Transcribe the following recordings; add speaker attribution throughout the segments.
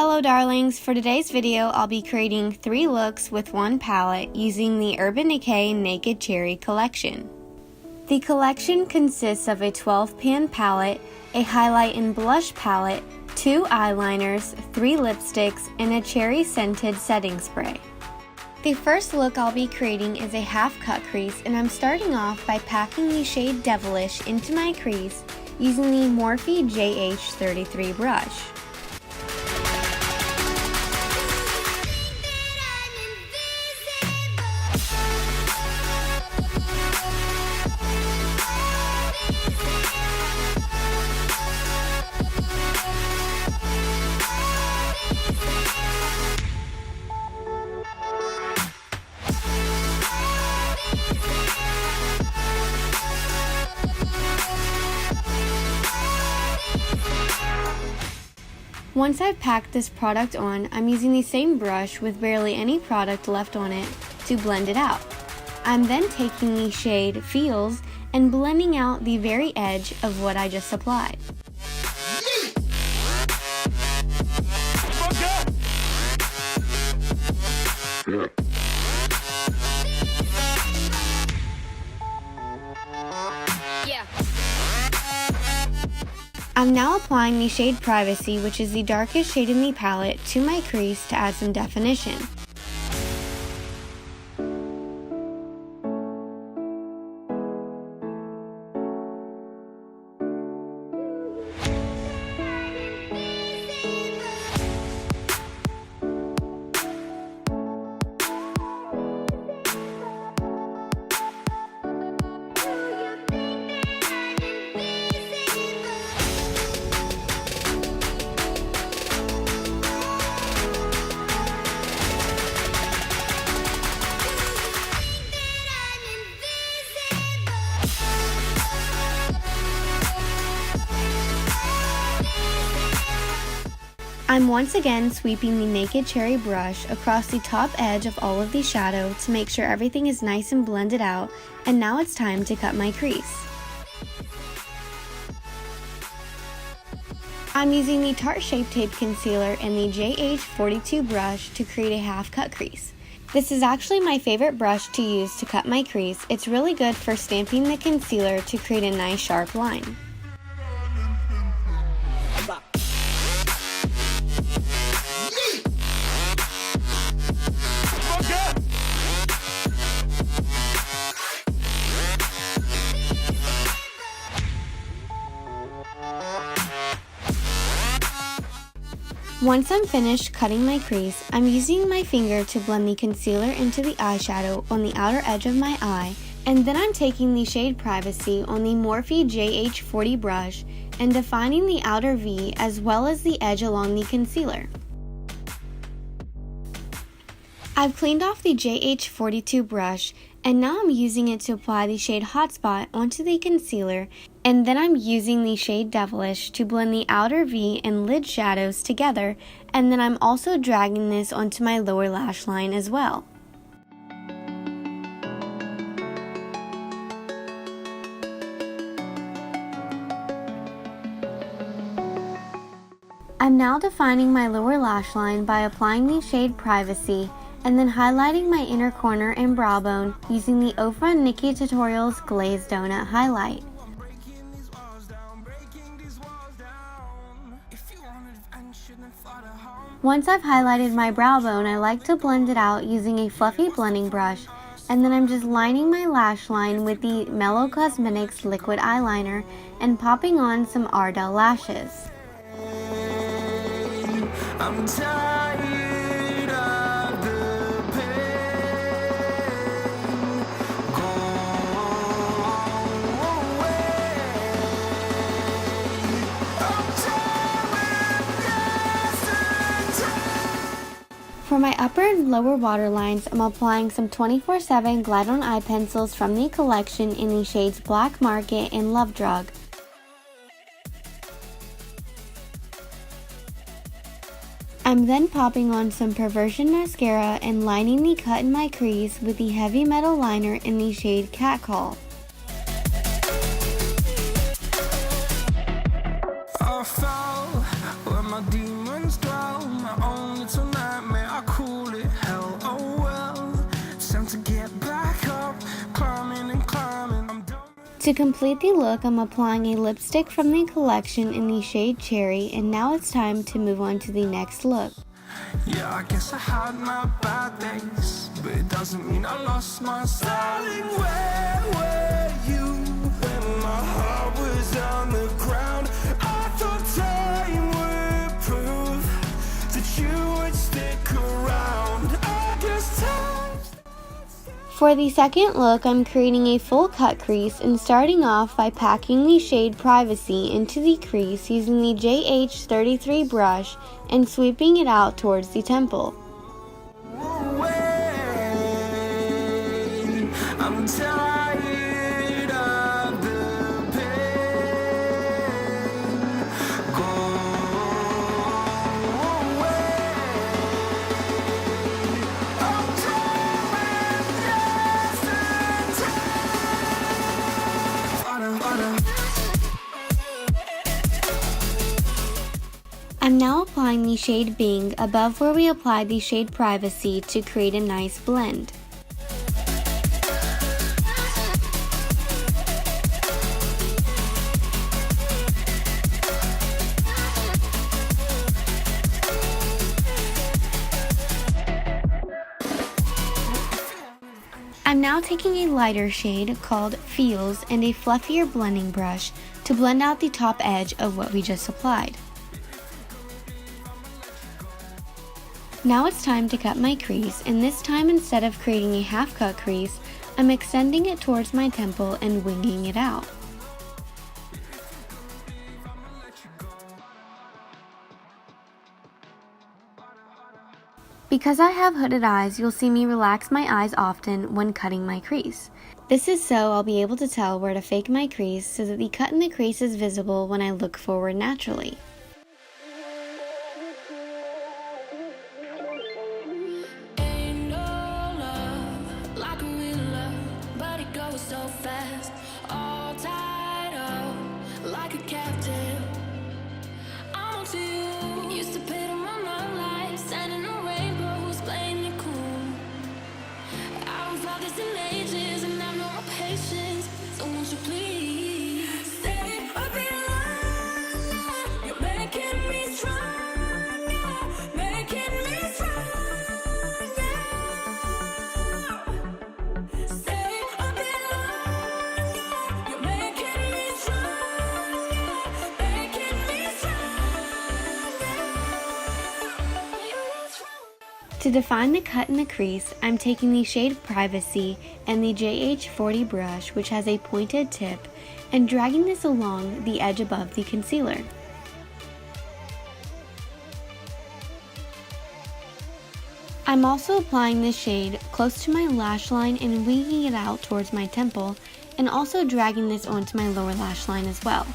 Speaker 1: Hello darlings, for today's video I'll be creating 3 looks with one palette using the Urban Decay Naked Cherry collection. The collection consists of a 12-pan palette, a highlight and blush palette, 2 eyeliners, 3 lipsticks, and a cherry scented setting spray. The first look I'll be creating is a half cut crease, and I'm starting off by packing the shade Devilish into my crease using the Morphe JH33 brush. Once I've packed this product on, I'm using the same brush with barely any product left on it to blend it out. I'm then taking the shade Feelz and blending out the very edge of what I just applied. I'm now applying the shade Privacy, which is the darkest shade in the palette, to my crease to add some definition. I'm once again sweeping the Naked Cherry brush across the top edge of all of the shadow to make sure everything is nice and blended out, and now it's time to cut my crease. I'm using the Tarte Shape Tape Concealer and the JH42 brush to create a half cut crease. This is actually my favorite brush to use to cut my crease. It's really good for stamping the concealer to create a nice sharp line. Once I'm finished cutting my crease, I'm using my finger to blend the concealer into the eyeshadow on the outer edge of my eye, and then I'm taking the shade Privacy on the Morphe JH40 brush and defining the outer V as well as the edge along the concealer. I've cleaned off the JH42 brush, and now I'm using it to apply the shade Hotspot onto the concealer, and then I'm using the shade Devilish to blend the outer V and lid shadows together, and then I'm also dragging this onto my lower lash line as well. I'm now defining my lower lash line by applying the shade Privacy, and then highlighting my inner corner and brow bone using the Ofra Nikki Tutorials Glazed Donut Highlight. Once I've highlighted my brow bone, I like to blend it out using a fluffy blending brush, and then I'm just lining my lash line with the Mellow Cosmetics liquid eyeliner and popping on some Ardell lashes. I'm tired of the pain. Go away. I'm tired of yesterday. For my upper and lower waterlines, I'm applying some 24/7 Glide On Eye pencils from the collection in the shades Black Market and Love Drug. I'm then popping on some Perversion mascara and lining the cut in my crease with the Heavy Metal liner in the shade Catcall. I fell where my demons dwell. My To complete the look, I'm applying a lipstick from the collection in the shade Cherry, and now it's time to move on to the next look.
Speaker 2: Yeah, I guess I had my bad days, but it doesn't mean I lost my style. Where were you when my heart was on the ground? I thought time would prove that you would stick around. I guess time.
Speaker 1: For the second look, I'm creating a full cut crease and starting off by packing the shade Privacy into the crease using the JH33 brush and sweeping it out towards the temple.
Speaker 2: I'm tired of the pain. Go away. I'm tired of
Speaker 1: I'm now applying the shade Bing above where we applied the shade Privacy to create a nice blend. I'm now taking a lighter shade called Feelz and a fluffier blending brush to blend out the top edge of what we just applied. Now it's time to cut my crease, and this time instead of creating a half cut crease, I'm extending it towards my temple and winging it out. Because I have hooded eyes, you'll see me relax my eyes often when cutting my crease. This is so I'll be able to tell where to fake my crease so that the cut in the crease is visible when I look forward naturally. To define the cut in the crease, I'm taking the shade Privacy and the JH40 brush, which has a pointed tip, and dragging this along the edge above the concealer. I'm also applying this shade close to my lash line and winging it out towards my temple, and also dragging this onto my lower lash line as well.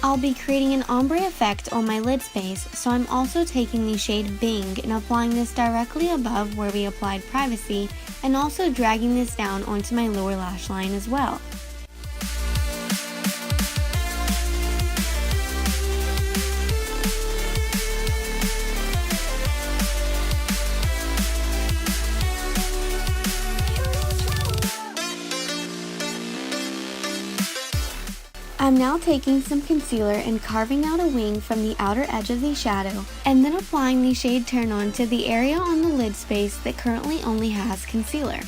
Speaker 1: I'll be creating an ombre effect on my lid space, so I'm also taking the shade Bing and applying this directly above where we applied Privacy, and also dragging this down onto my lower lash line as well. I'm now taking some concealer and carving out a wing from the outer edge of the shadow, and then applying the shade Turn On to the area on the lid space that currently only has concealer.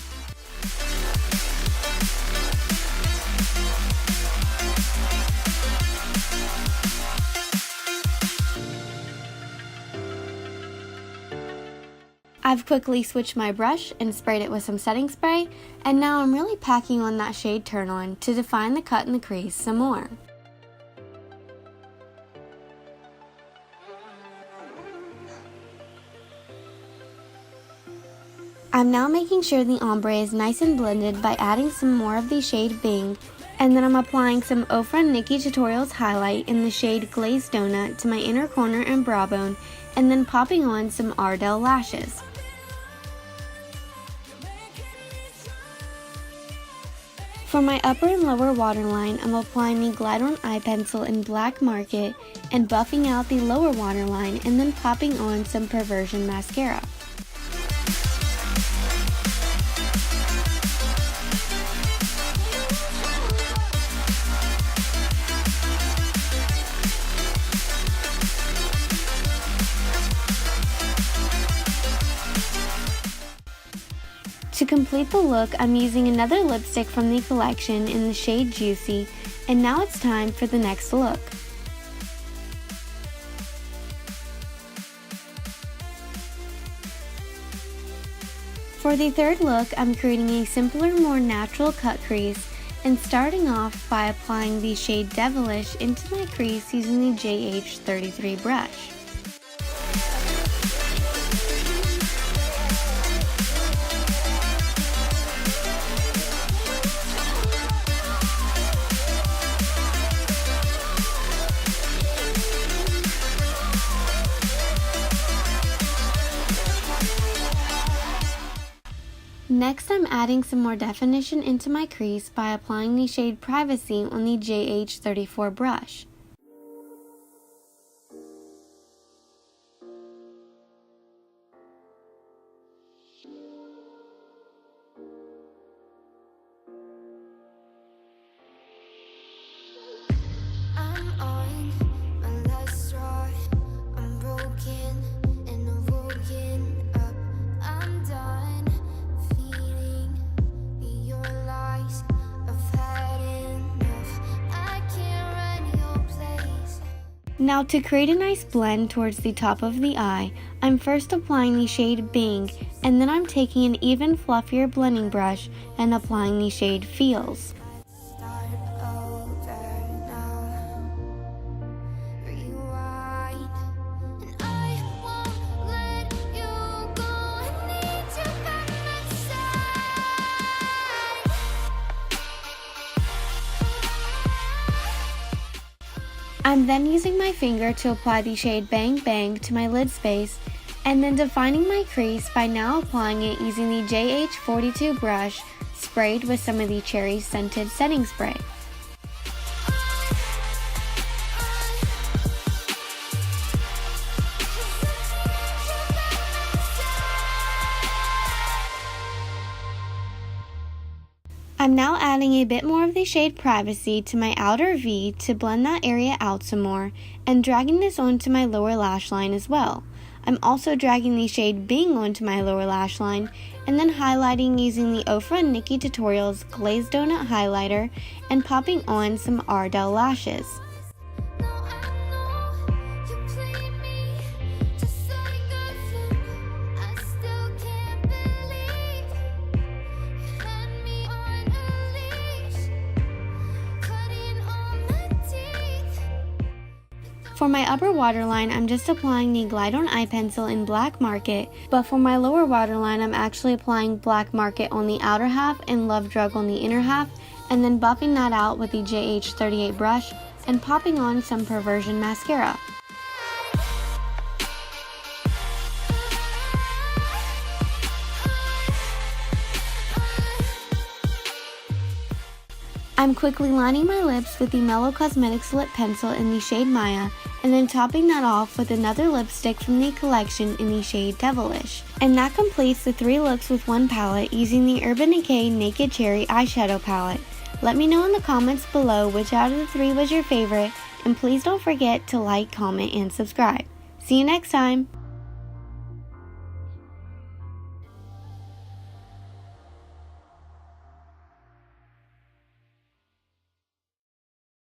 Speaker 1: I've quickly switched my brush and sprayed it with some setting spray, and now I'm really packing on that shade Turn On to define the cut in the crease some more. I'm now making sure the ombre is nice and blended by adding some more of the shade Bing, and then I'm applying some Ofra Nikki Tutorials highlight in the shade Glazed Donut to my inner corner and brow bone, and then popping on some Ardell lashes. For my upper and lower waterline, I'm applying the Glide On Eye Pencil in Black Market and buffing out the lower waterline and then popping on some Perversion mascara. To complete the look, I'm using another lipstick from the collection in the shade Juicy, and now it's time for the next look. For the third look, I'm creating a simpler, more natural cut crease and starting off by applying the shade Devilish into my crease using the JH33 brush. Next, I'm adding some more definition into my crease by applying the shade Privacy on the JH34 brush. Now to create a nice blend towards the top of the eye, I'm first applying the shade Bing, and then I'm taking an even fluffier blending brush and applying the shade Feelz. I'm then using my finger to apply the shade Bang Bang to my lid space, and then defining my crease by now applying it using the JH42 brush sprayed with some of the cherry scented setting spray. I'm now adding a bit more of the shade Privacy to my outer V to blend that area out some more, and dragging this onto my lower lash line as well. I'm also dragging the shade Bing onto my lower lash line, and then highlighting using the Ofra Nikki Tutorials Glazed Donut Highlighter and popping on some Ardell lashes. For my upper waterline, I'm just applying the Glide On Eye Pencil in Black Market, but for my lower waterline, I'm actually applying Black Market on the outer half and Love Drug on the inner half, and then buffing that out with the JH38 brush and popping on some Perversion mascara. I'm quickly lining my lips with the Mellow Cosmetics lip pencil in the shade Maya, and then topping that off with another lipstick from the collection in the shade Devilish. And that completes the 3 looks with one palette using the Urban Decay Naked Cherry eyeshadow palette. Let me know in the comments below which out of the 3 was your favorite, and please don't forget to like, comment, and subscribe. See you next time!